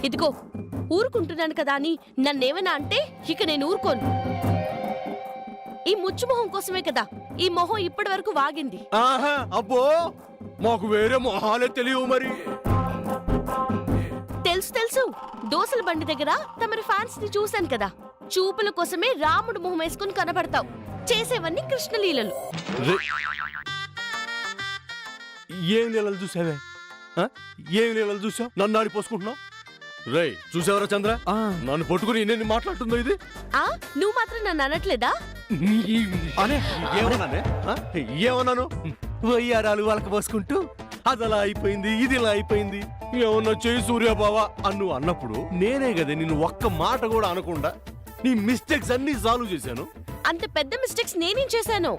ఇదిగో ఊరుకుంటున్నాను కదా అని నన్నేమైనా అంటే ఇక నేను ఊరుకోను. ఈ ముచ్చు మొహం కోసమే కదా ఈ మొహం ఇప్పటి వరకు వాగింది. ఆహా, అబ్బో మాకు వేరే మొహాలే తెలియవు మరి. తెలుసు తెలుసు, దోసల బండి దగ్గర తమరి ఫ్యాన్స్ ని చూశాను కదా. చూపుల కోసమే రాముడు మొహం వేసుకుని కనబడతావు, చేసేవన్నీ కృష్ణలీలలు. ఏం లీలలు చూసావే? ఏం లీలలు చూసావు? నన్ను ఆడిపోసుకుంటున్నావు? రే చూసావరా చంద్ర, నన్ను పట్టుకుని నేను మాట్లాడుతుందో ఇది? నువ్వు మాత్రం నన్ను అనట్లేదా? ఏమన్నాను? వయ్యారాలు వాళ్ళకి పోసుకుంటూ అదలా అయిపోయింది, ఇది ఇలా అయిపోయింది, ఏమన్నా చేయి సూర్యబావా అన్ను అన్నప్పుడు నేనే కదా నిన్ను ఒక్క మాట కూడా అనకుండా నీ మిస్టేక్స్ అన్ని సాల్వ్ చేశాను. అంత పెద్ద మిస్టేక్స్ నేనేం చేశాను?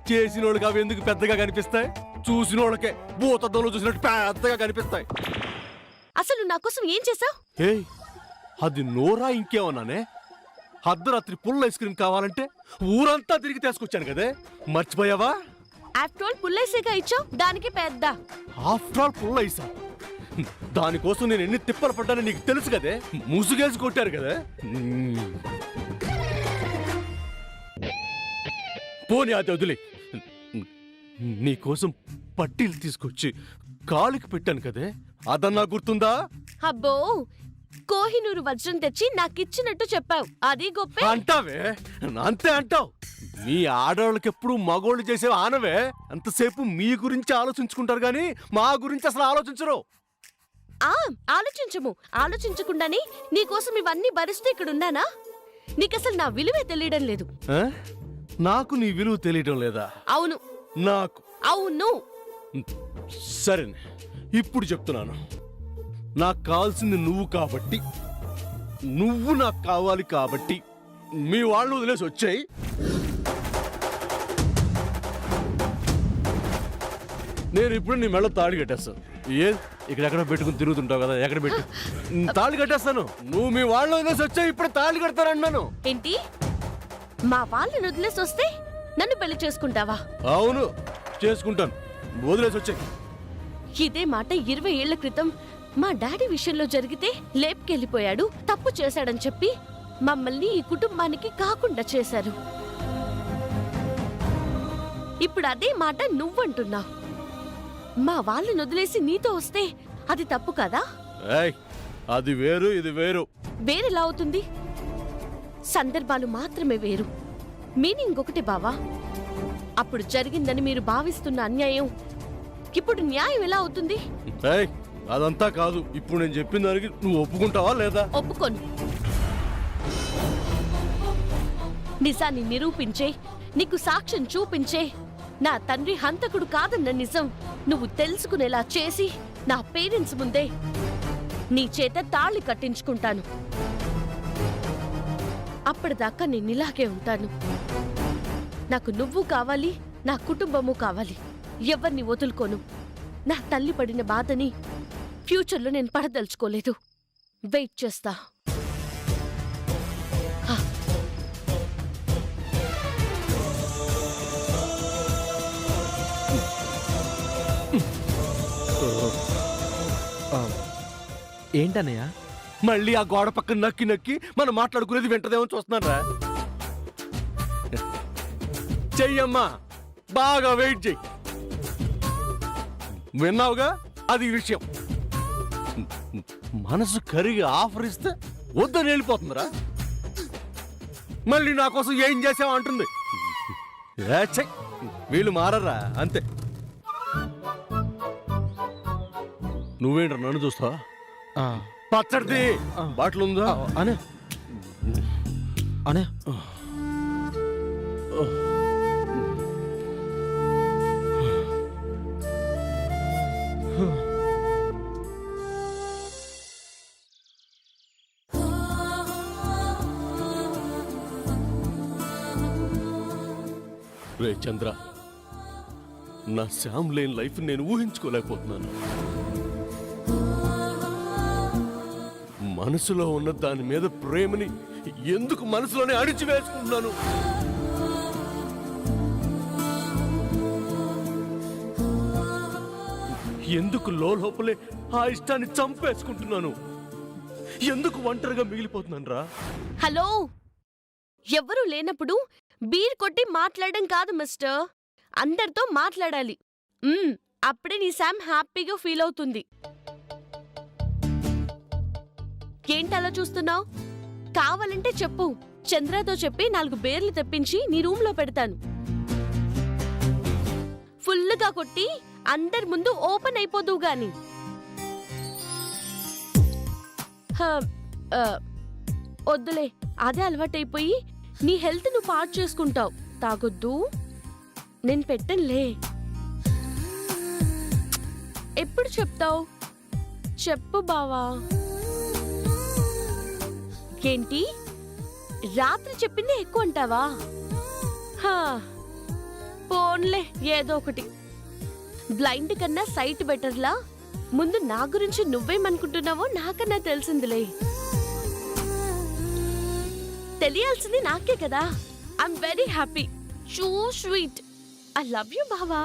చేసిన వాళ్ళకి అవి ఎందుకు పెద్దగా కనిపిస్తాయి? చూసిన వాళ్ళకే భూతద్దంలో చూసినట్టు పెద్దగా కనిపిస్తాయి. అసలు నా కోసం ఏం చేశావు? అది నోరా ఇంకేమన్నానే? అర్ధరాత్రి పుల్ల ఐస్ క్రీమ్ కావాలంటే ఊరంతా తిరిగి తీసుకొచ్చాను కదే, మర్చిపోయావా? ఆఫ్టర్ ఆల్ పుల్లైసేగా ఇచ్చావు, దానికి పెద్ద. ఆఫ్టర్ ఆల్ పుల్ల ఐసా? దానికోసం నేను ఎన్ని తిప్పలు పడ్డానో నీకు తెలుసు కదే. ముసుగేసి కొట్టారు కదా. పోనీ అది వదిలే. నీకోసం పట్టీలు తీసుకొచ్చి కాలికి పెట్టాను కదే, అదన్నా గుర్తుందా? అబ్బో, కోహినూరు వజ్రం తెచ్చి నాకిచ్చినట్టు చెప్పావు, అది గొప్ప అంటావే. అంతే అంటావు. మీ ఆడవాళ్ళకి ఎప్పుడు మగోళ్ళు చేసే ఆనవే. అంతసేపు మీ గురించి ఆలోచించుకుంటారు గాని మా గురించి అసలు ఆలోచించరు. ఆలోచించము. ఆలోచించకుండానే నీకోసం ఇవన్నీ భరిస్తూ ఇక్కడున్నానా? నీకసలు నా విలువే తెలియడం లేదు. నాకు నీ విలువ తెలియడం లేదా? అవును. నాకు అవును. సరే, ఇప్పుడు చెప్తున్నాను. నాకు కావాల్సింది నువ్వు కాబట్టి, నువ్వు నాకు కావాలి కాబట్టి మీ వాళ్ళు వదిలేసి వచ్చాయి. నేను ఇప్పుడు నీ మెళ్ళ తాళి కట్టేస్తాను. ఇక్కడెక్కడ పెట్టుకుని తిరుగుతుంటావు కదా, ఎక్కడ పెట్టు తాళి కట్టేస్తాను. నువ్వు మీ వాళ్ళు వదిలేసి వచ్చాయి, ఇప్పుడు తాళి కడతారన్నాను. ఏంటి? మా వాళ్ళని వదిలేసి వస్తే నన్ను పెళ్లి చేసుకుంటావా? అవును, చేసుకుంటాను. వదిలేసి వచ్చాయి. ఇదే మాట 20 ఏళ్ల క్రితం మా డాడీ విషయంలో జరిగితే లేపుకెళ్ళిపోయాడు, తప్పు చేశాడని చెప్పి మమ్మల్ని ఈ కుటుంబానికి కాకుండా చేశారు. ఇప్పుడు అదే మాట నువ్వంటున్నా. మా వాళ్ళని వదిలేసి నీతో వస్తే అది తప్పు కదా? అది వేరు, ఇది వేరు. వేరెలా అవుతుంది? సందర్భాలు మాత్రమే వేరు, మీనింగ్ ఒకటి బావా. అప్పుడు జరిగిందని మీరు భావిస్తున్న అన్యాయం ఇప్పుడు న్యాయం ఎలా అవుతుంది? అదంతా కాదు. ఇప్పుడు నేను చెప్పిన దానికి నువ్వు ఒప్పుకుంటావా లేదా? ఒప్పుకోను. నిజాన్ని నిరూపించే, నీకు సాక్ష్యం చూపించే నా తండ్రి హంతకుడు కాదన్న నిజం నువ్వు తెలుసుకునేలా చేసి నా పేరెంట్స్ ముందే నీ చేత తాళి కట్టించుకుంటాను. అప్పటిదాకా నేను ఇలాగే ఉంటాను. నాకు నువ్వు కావాలి, నా కుటుంబము కావాలి. ఎవరిని వదులుకోను. నా తల్లి పడిన బాధని ఫ్యూచర్లో నేను పడదలుచుకోలేదు. వెయిట్ చేస్తా. ఏంటన్నయ్య? మళ్ళీ ఆ గోడ పక్కన నక్కి నక్కి మనం మాట్లాడుకునేది వెంటదేమో చూస్తున్నారా? చెయ్యమ్మా, బాగా వెయిట్ చెయ్యి. విన్నావుగా, అది విషయం. మనసు కరిగి ఆఫర్ ఇస్తే వద్దని వెళ్ళిపోతుందిరా. మళ్ళీ నా కోసం ఏం చేసావు అంటుంది. వీళ్ళు మారరా, అంతే. నువ్వేంట్రా నన్ను చూస్తావా? పచ్చడిది బాటిల్ ఉందా? అనే అనే రే చంద్ర, నా శ్యామ్ లేని లైఫ్ నేను ఊహించుకోలేకపోతున్నాను. మనసులో ఉన్న దాని మీద ప్రేమని ఎందుకు మనసులోనే అణిచివేసుకుంటున్నాను? ఎందుకు లోపలే ఆ ఇష్టాన్ని చంపేసుకుంటున్నాను? ఎందుకు ఒంటరిగా మిగిలిపోతున్నాను రా? హలో, ఎవరూ లేనప్పుడు బీర్ కొట్టి మాట్లాడడం కాదు మిస్టర్, అందరితో మాట్లాడాలి. అప్పుడే నీ శామ్ హ్యాపీగా ఫీల్ అవుతుంది. ఏంటలా చూస్తున్నావు? కావాలంటే చెప్పు, చంద్రతో చెప్పి 4 బేర్లు తెప్పించి నీ రూమ్లో పెడతాను. ఫుల్లుగా కొట్టి అందరి ముందు ఓపెన్ అయిపోదువు గాని. వద్దులే, అదే అలవాటైపోయి నీ హెల్త్ నువ్వు పాడు చేసుకుంటావు. తాగొద్దు, నేను పెట్టనులే. ఎప్పుడు చెప్తావు? చెప్పు బావా. ఏంటి, రాత్రి చెప్పింది ఎక్కువ అంటావా? పోన్లే, ఏదో ఒకటి. బ్లైండ్ కన్నా సైట్ బెటర్లా. ముందు నా గురించి నువ్వేమనుకుంటున్నావో నాకన్నా తెలిసిందిలే. తెలియాల్సింది నాకే కదా. I'm very happy, so sweet. I love you బావా.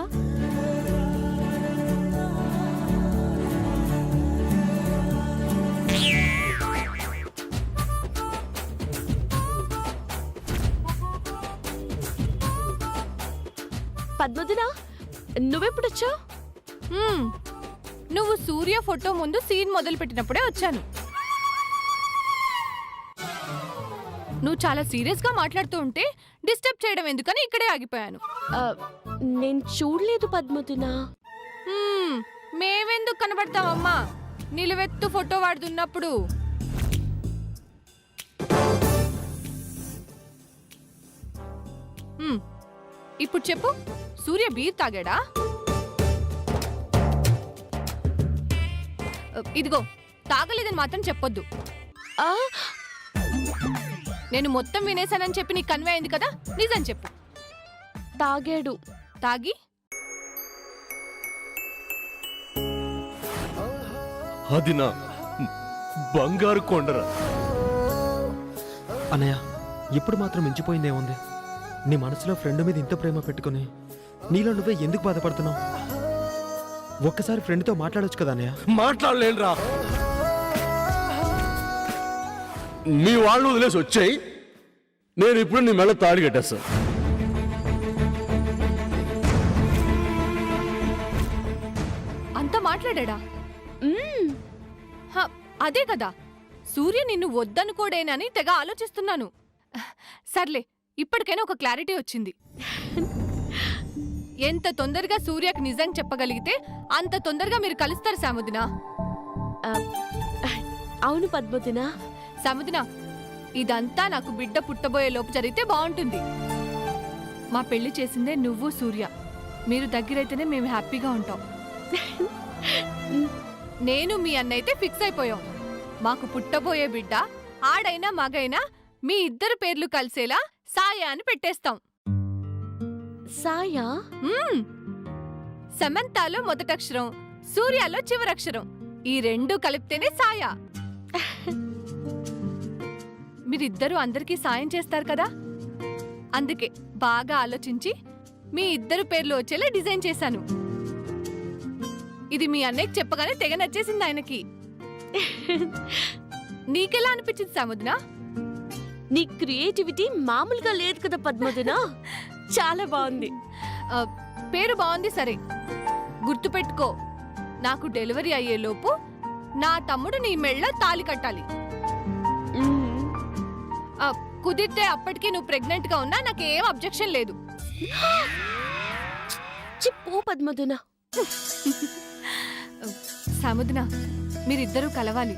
పద్మదినా, నువ్వెప్పుడొచ్చావు? నువ్వు సూర్య ఫోటో ముందు సీన్ మొదలు పెట్టినప్పుడే వచ్చాను. నువ్వు చాలా సీరియస్ గా మాట్లాడుతూ ఉంటే డిస్టర్బ్ చేయడం ఎందుకని ఇక్కడే ఆగిపోయాను. నేను చూడలేదు పద్మదినా. మేమెందుకు కనబడతావమ్మా నిలువెత్తు ఫోటో వాడుతున్నప్పుడు? ఇప్పుడు చెప్పు, సూర్య బీర్ తాగాడా? ఇదిగో, తాగలేదని మాత్రం చెప్పొద్దు. నేను మొత్తం వినేశానని చెప్పి నీకు కన్వే అయింది కదా, నిజం చెప్పు. తాగాడు. తాగి అది నా బంగారు కొండరా. అన్నయ్య, ఇప్పుడు మాత్రం మించిపోయిందేముంది? నీ మనసులో ఫ్రెండ్ మీద ఇంత ప్రేమ పెట్టుకుని నీలో నువ్వే ఎందుకు బాధపడుతున్నావు? ఒక్కసారి ఫ్రెండ్తో మాట్లాడొచ్చు కదా అన్నయ్య. మాట్లాడలేనురా. మీ వాళ్ళు వదిలేసి వచ్చాయి, నేను ఇప్పుడు నీ మెళ్ళ తాడి కట్టేస్తా. అంత మాట్లాడా? అదే కదా, సూర్య నిన్ను వద్దనుకోడేనని తెగ ఆలోచిస్తున్నాను. సర్లే, ఇప్పటికైనా ఒక క్లారిటీ వచ్చింది. ఎంత తొందరగా సూర్యకి నిజం చెప్పగలిగితే అంత తొందరగా మీరు కలుస్తారు సాముదినా. అవును పద్మదినా. సాముదినా, ఇదంతా నాకు బిడ్డ పుట్టబోయే లోపు జరిగితే బాగుంటుంది. మా పెళ్లి చేసిందే నువ్వు సూర్య. మీరు దగ్గరైతేనే మేము హ్యాపీగా ఉంటాం. నేను మీ అన్నైతే ఫిక్స్ అయిపోయాం. మాకు పుట్టబోయే బిడ్డ ఆడైనా మగైనా మీ ఇద్దరు పేర్లు కలిసేలా సాయా అని పెట్టేస్తాం. సాయా? సమంతాలో మొదటక్షరం, సూర్యాలో చివరక్షరం. ఈ 2 కలిపితేనే సాయా. మీరిద్దరూ అందరికీ సాయం చేస్తారు కదా, అందుకే బాగా ఆలోచించి మీ ఇద్దరు పేర్లు వచ్చేలా డిజైన్ చేశాను. ఇది మీ అన్నయ్యకి చెప్పగానే తెగ నచ్చేసింది ఆయనకి. నీకెలా అనిపించింది సాముద్నా? నీ క్రియేటివిటీ మామూలుగా లేదు కదా పద్మదినా. చాలా బాగుంది. పేరు బాగుంది సరే, గుర్తుపెట్టుకో, నాకు డెలివరీ అయ్యేలోపు నా తమ్ముడు నీ మెళ్ళ తాళి కట్టాలి. కుదిరితే అప్పటికి నువ్వు ప్రెగ్నెంట్ గా ఉన్నా నాకేం అబ్జెక్షన్ లేదు. చెప్పు పద్మదినా. సాముద్నా, మీరిద్దరూ కలవాలి.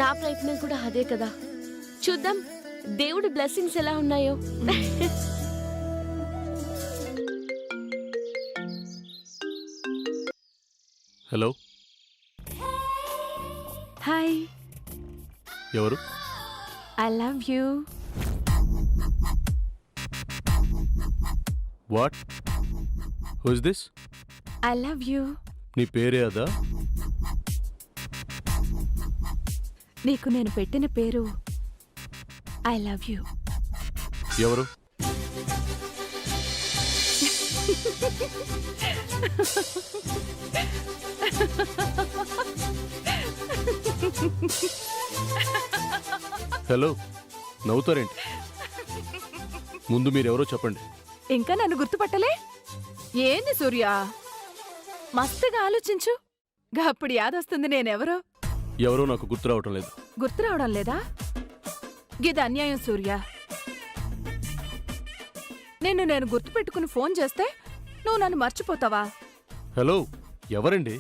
నా ప్రయత్నం కూడా అదే కదా. చూద్దాం దేవుడి బ్లెస్సింగ్స్ ఎలా ఉన్నాయో. హలో. హాయ్. ఎవరు? I love you. What? Who is this? I love you. నీ పేరే అదా? నీకు నేను పెట్టిన పేరు ఐ లవ్ యూ. ఎవరు? హలో, నవ్వుతారేంటి? ముందు మీరెవరో చెప్పండి. ఇంకా నన్ను గుర్తుపట్టలే? ఏంది సూర్య, మస్తుగా ఆలోచించు. అప్పుడు యాదొస్తుంది నేనెవరో. ఎవరో నాకు గుర్తు రావటం లేదు. గుర్తు రావడం లేదా? గిది అన్యాయం సూర్య. నేను గుర్తుపెట్టుకుని ఫోన్ చేస్తే నువ్వు నన్ను మర్చిపోతావా? హలో, ఎవరండి?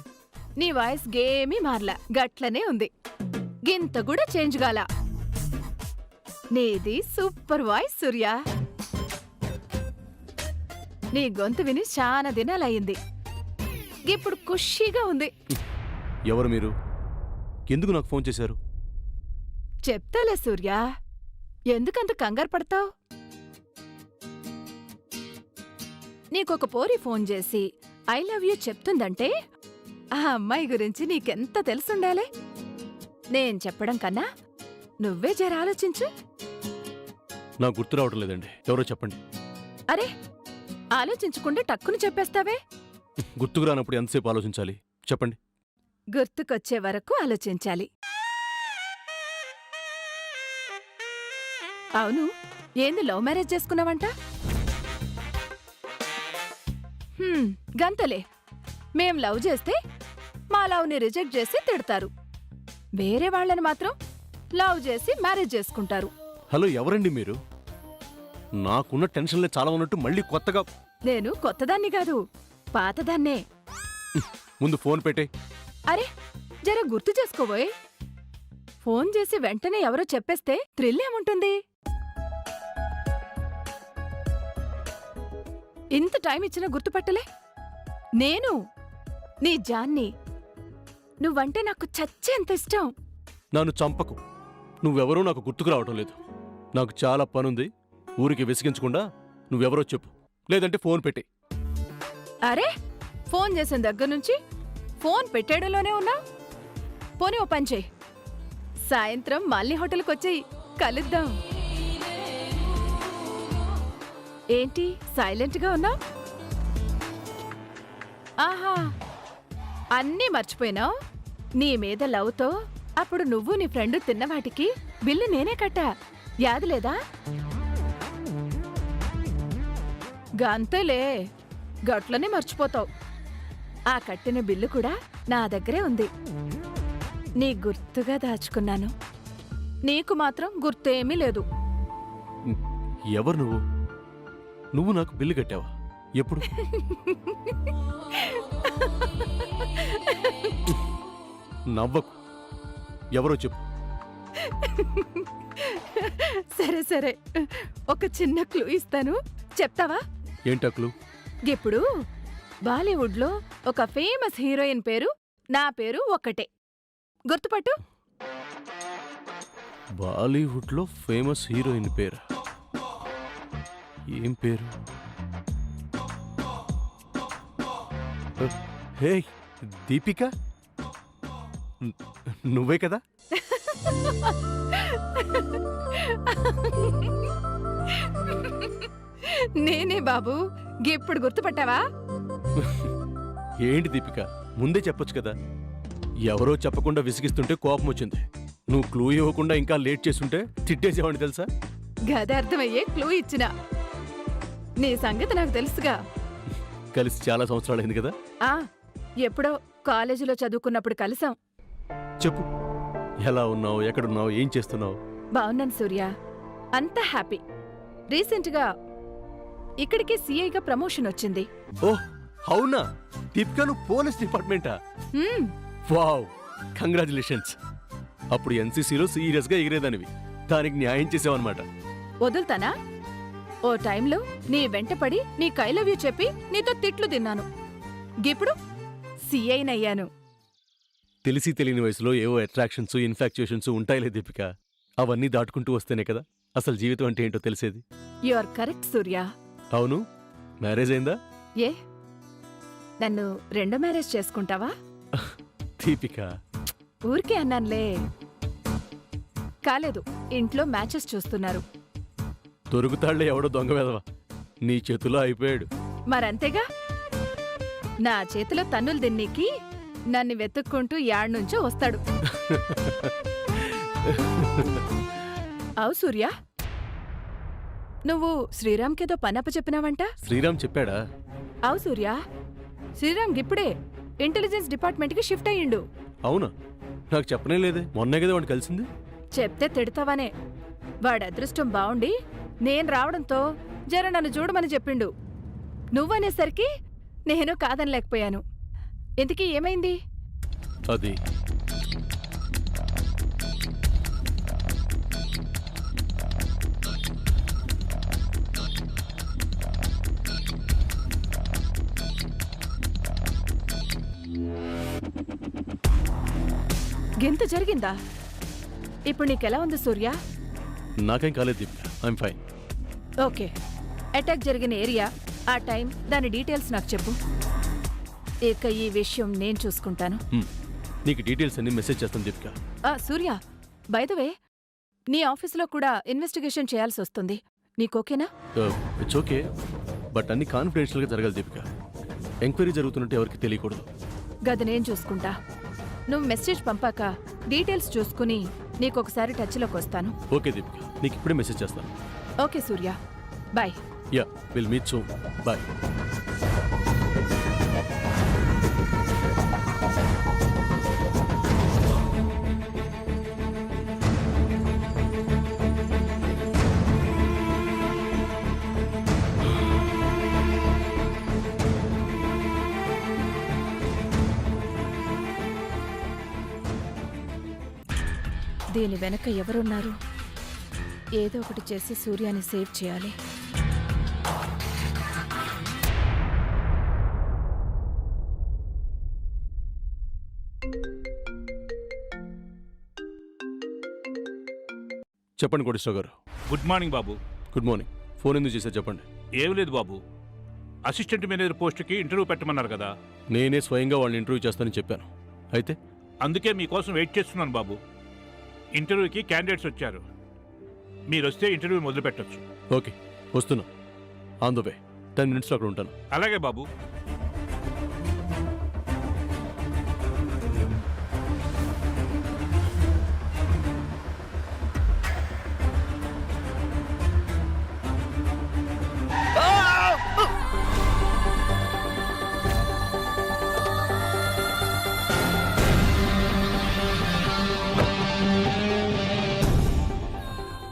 నీ వాయిస్ గేమీ మారలా, గట్లనే ఉంది. గింత కూడా చేంజ్ గాల. నీది సూపర్ వాయిస్ సూర్య. నీ గొంతు విని చాలా దినాలయ్యింది. ఇప్పుడు ఖుషీగా ఉంది. ఎవరు మీరు? ఎందుకు నాకు ఫోన్ చేశారు? చెప్తాలే సూర్య, ఎందుకంత కంగారు పడతావు? నీకొక పోరి ఫోన్ చేసి ఐ లవ్ యూ చెప్తుందంటే ఆ అమ్మాయి గురించి నీకెంత తెలుసుండాలి? నేను చెప్పడం కన్నా నువ్వే జర ఆలోచించు. నాకు గుర్తు రావటం లేదండి. ఎవరో చెప్పండి. అరే, ఆలోచించకుండా టక్కుని చెప్పేస్తావే. గుర్తుకు రానప్పుడు ఎంతసేపు ఆలోచించాలి? చెప్పండి. గుర్తుకొచ్చే వరకు ఆలోచించాలి. అవును, ఏంది లవ్ మ్యారేజ్ చేసుకున్నావంట? గంతలే. మేం లవ్ చేస్తే మా లవ్ని రిజెక్ట్ చేసి తిడతారు. వేరే వాళ్ళని మాత్రం లవ్ చేసి మ్యారేజ్ చేసుకుంటారు. హలో, ఎవరండి మీరు? నాకున్న టెన్షన్లే చాలా ఉన్నట్టు మళ్ళీ కొత్తగా. నేను కొత్తదాన్ని కాదు, పాతదాన్నే. ముందు ఫోన్ పెట్టే. అరే, జర గుర్తు చేసుకోబోయ్. ఫోన్ చేసి వెంటనే ఎవరో చెప్పేస్తే థ్రిల్ ఏముంటుంది? ఇంత టైం ఇచ్చినా గుర్తుపట్టలే? నేను నీ జాన్ని. నువ్వంటే నాకు చచ్చేంత ఇష్టం. నన్ను చంపకు. నువ్వెవరో నాకు గుర్తుకు రావటం లేదు. నాకు చాలా పనుంది. ఊరికి విసిగించకుండా నువ్వెవరో చెప్పు, లేదంటే ఫోన్ పెట్టే. అరే, ఫోన్ చేసిన దగ్గర నుంచి ఫోన్ పెట్టేయడంలోనే ఉన్నా. పోనీ ఓ పని చెయ్యి, సాయంత్రం మళ్ళీ హోటల్కి వచ్చేయి, కలుద్దాం. ఏంటి సైలెంట్గా ఉన్నావు? ఆహా, అన్నీ మర్చిపోయినావు. నీ మీద లవ్తో అప్పుడు నువ్వు నీ ఫ్రెండ్ తిన్నవాటికి బిల్లు నేనే కట్టా, యాదులేదా? గంతేలే, గట్లనే మర్చిపోతావు. ఆ కట్టిన బిల్లు కూడా నా దగ్గరే ఉంది. నీ గుర్తుగా దాచుకున్నాను. నీకు మాత్రం గుర్తేమీ లేదు. ఎవరు నువ్వు? నువ్వు నాకు బిల్లు కట్టావా? ఎప్పుడు? నవ్వకు. ఎవరో చెప్పు. సరే సరే, ఒక చిన్న క్లూ ఇస్తాను, చెప్తావా? ఏంటా క్లూ? ఇప్పుడు బాలీవుడ్లో ఒక ఫేమస్ హీరోయిన్ పేరు, నా పేరు ఒక్కటే. గుర్తుపట్టు. బాలీవుడ్లో ఫేమస్ హీరోయిన్ పేరు ఏం పేరు? హే, దీపిక? నువ్వే కదా? నేనే బాబు. ఇప్పుడు గుర్తుపట్టావా? ఏంటి దీపిక, ముందే చెప్పొచ్చు కదా. ఎవరో చెప్పకుండా విసిగిస్తుంటే కోపం వచ్చింది. నువ్వు క్లూ ఇవ్వకుండా ఇంకా లేట్ చేస్తుంటే తిట్టేసేవాడిని తెలుసా? గద అర్థమయ్యే క్లూ ఇచ్చినా. నీ సంగతి నాకు తెలుసుగా. కలిసి చాలా సంవత్సరాలైంది కదా. ఆ, ఎప్పుడో కాలేజీలో చదువుకున్నప్పుడు కలిసాం. చెప్పు, ఎలా ఉన్నావు, ఎక్కడున్నావు, ఏం చేస్తున్నావు? బావున్నాను సూర్య, అంతా హ్యాపీ. రీసెంట్గా ఇక్కడికి సీఐగా ప్రమోషన్ వచ్చింది. ఓహ్, అవునా? దీపిక, నువ్వు పోలీస్ డిపార్ట్మెంటా? హ్మ్, వావ్, కంగ్రాచులేషన్స్. అప్పుడు ఎన్సీసీలో సీరియస్గా ఎగిరేదానివి, దానికి న్యాయం చేసావన్నమాట. వదులుతానా? ఓ టైంలో నీ వెంటపడి నీ ఐ లవ్ యూ చెప్పి నీతో తిట్లు తిన్నాను. గిప్పుడు సీఐనయ్యాను. తెలిసి తెలియని వయసులో ఏవో అట్రాక్షన్స్, ఇన్ఫాక్చుయేషన్స్ ఉంటాయిలే దీపిక. అవన్నీ దాటుకుంటూ వస్తేనే కదా అసలు జీవితం అంటే ఏంటో తెలిసేది. యు ఆర్ కరెక్ట్ సూర్య. అవును, మ్యారేజ్ అయిందా? ఏ, నన్ను రెండో మ్యారేజ్ చేసుకుంటావా? దీపిక, ఊరికే అన్నానులే. కాలేదు, ఇంట్లో మ్యాచెస్ చూస్తున్నారు. దొరుకుతాళ్లే ఎవడో దొంగ వెధవ. నీ చేతిలో అయిపోయాడు. మరంతేగా, నా చేతిలో తన్నులు దిన్నీకి నన్ను వెతుక్కుంటూ యాడ్నుంచో వస్తాడు. అవు సూర్య, నువ్వు శ్రీరామ్కేదో పనప్ప చెప్పినావంట? శ్రీరామ్ చెప్పాడా? అవు సూర్య, శ్రీరామ్ ఇప్పుడే ఇంటెలిజెన్స్ డిపార్ట్మెంట్కి షిఫ్ట్ అయ్యిండు. అవునా? నాకు చెప్పనే లేదే. మొన్నే కదా వాడిని కలిసింది. చెప్తే తిడతావనే. వాడి అదృష్టం బావుండి నేను రావడంతో జర నన్ను చూడమని చెప్పిండు. నువ్వనేసరికి నేను కాదనలేకపోయాను. ఇంతకీ ఏమైంది? అది గింత జరిగిందా? ఇప్పుడు నీకెలా ఉంది సూర్య? నాకేం కాలేదు Deepika, I'm fine. Okay, attack జరిగిన ఏరియా, ఆ టైం, దాని డీటెయిల్స్ నాకు చెప్పు. ఇక ఈ విషయం నేను చూసుకుంటాను. నీకు డీటెయిల్స్ అన్ని మెసేజ్ చేస్తాను దీపిక. సూర్య, బై ద వే, నీ ఆఫీసులో కూడా ఇన్వెస్టిగేషన్ చేయాల్సి వస్తుంది. నీకోకేనా? ఇట్స్ ఓకే, బట్ అన్ని కాన్ఫిడెన్షియల్గా జరగాలి దీపిక. ఎంక్వైరీ జరుగుతున్నట్టు ఎవరికి తెలియకూడదు. గది నేను చూసుకుంటా. నువ్వు మెసేజ్ పంపాక డీటెయిల్స్ చూసుకుని నీకొకసారి టచ్లోకి వస్తాను. ఓకే దీపిక, నీకు ఇప్పుడే మెసేజ్ చేస్తాను. Okay Surya, bye. Yeah, will meet soon. Bye. దీని వెనక ఎవరున్నారు? ఏదో ఒకటి చేసి సూర్యాని సేవ్ చేయాలి. చెప్పండి కోటేశ్వర గారు. గుడ్ మార్నింగ్ బాబు. Good morning. ఫోన్ ఎందుకు చేశారు చెప్పండి. ఏం లేదు బాబు, అసిస్టెంట్ మేనేజర్ పోస్ట్కి ఇంటర్వ్యూ పెట్టమన్నారు కదా. నేనే స్వయంగా వాళ్ళని ఇంటర్వ్యూ చేస్తానని చెప్పాను. అయితే అందుకే మీకోసం వెయిట్ చేస్తున్నాను బాబు. ఇంటర్వ్యూకి క్యాండిడేట్స్ వచ్చారు. మీరు వస్తే ఇంటర్వ్యూ మొదలు పెట్టచ్చు. ఓకే, వస్తున్నా. On the way. 10 minutesలో అక్కడ ఉంటాను. అలాగే బాబు.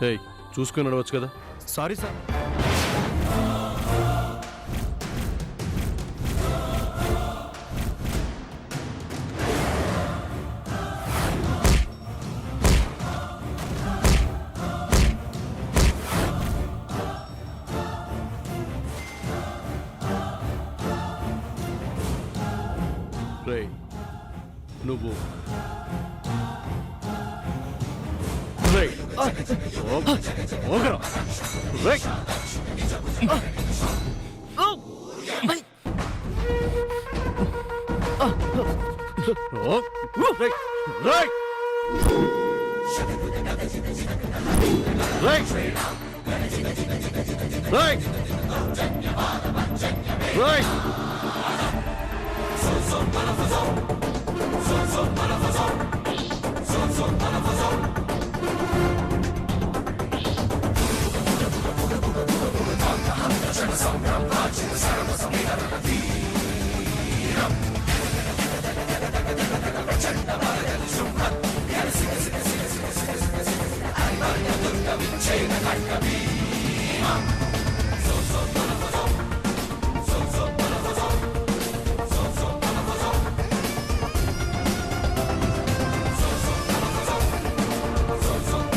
ఏయ్, చూసుకొని నడవచ్చు కదా. Sorry sir. రేయ్, నువ్వు రేయ్, ఓగరా రేయ్. రేయ్, రేయ్. రేయ్. రేయ్. రేయ్.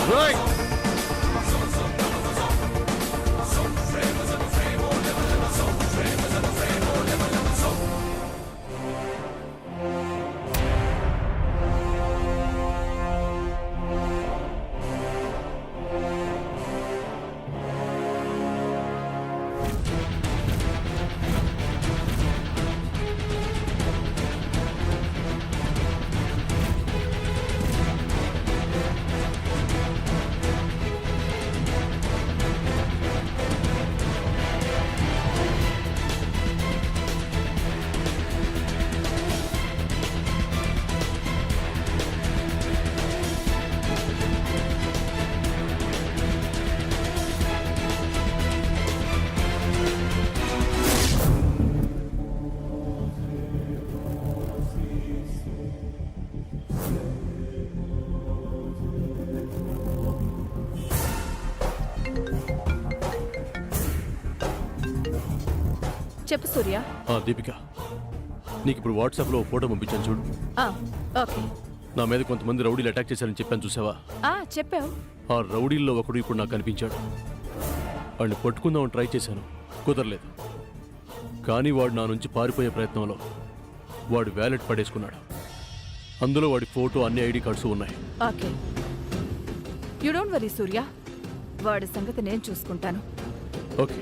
Right. చెప్పు సూర్య. దీపిక, నీకు ఇప్పుడు వాట్సాప్లో ఫోటో పంపించాను చూడు. ఆ, ఓకే. నా మీద కొంతమంది రౌడీలు అటాక్ చేశారని చెప్పాను చూసావా? చెప్పావు. ఆ రౌడీల్లో ఒకడు ఇప్పుడు నాకు కనిపించాడు. వాడిని పట్టుకుందామని ట్రై చేశాను, కుదరలేదు. కానీ వాడు నా నుంచి పారిపోయే ప్రయత్నంలో వాడు వ్యాలెట్ పడేసుకున్నాడు. అందులో వాడి ఫోటో, అన్ని ఐడి కార్డ్స్ ఉన్నాయి. ఓకే, యు డోంట్ వరీ సూర్య, వాడి సంగతి నేను చూసుకుంటాను. ఓకే.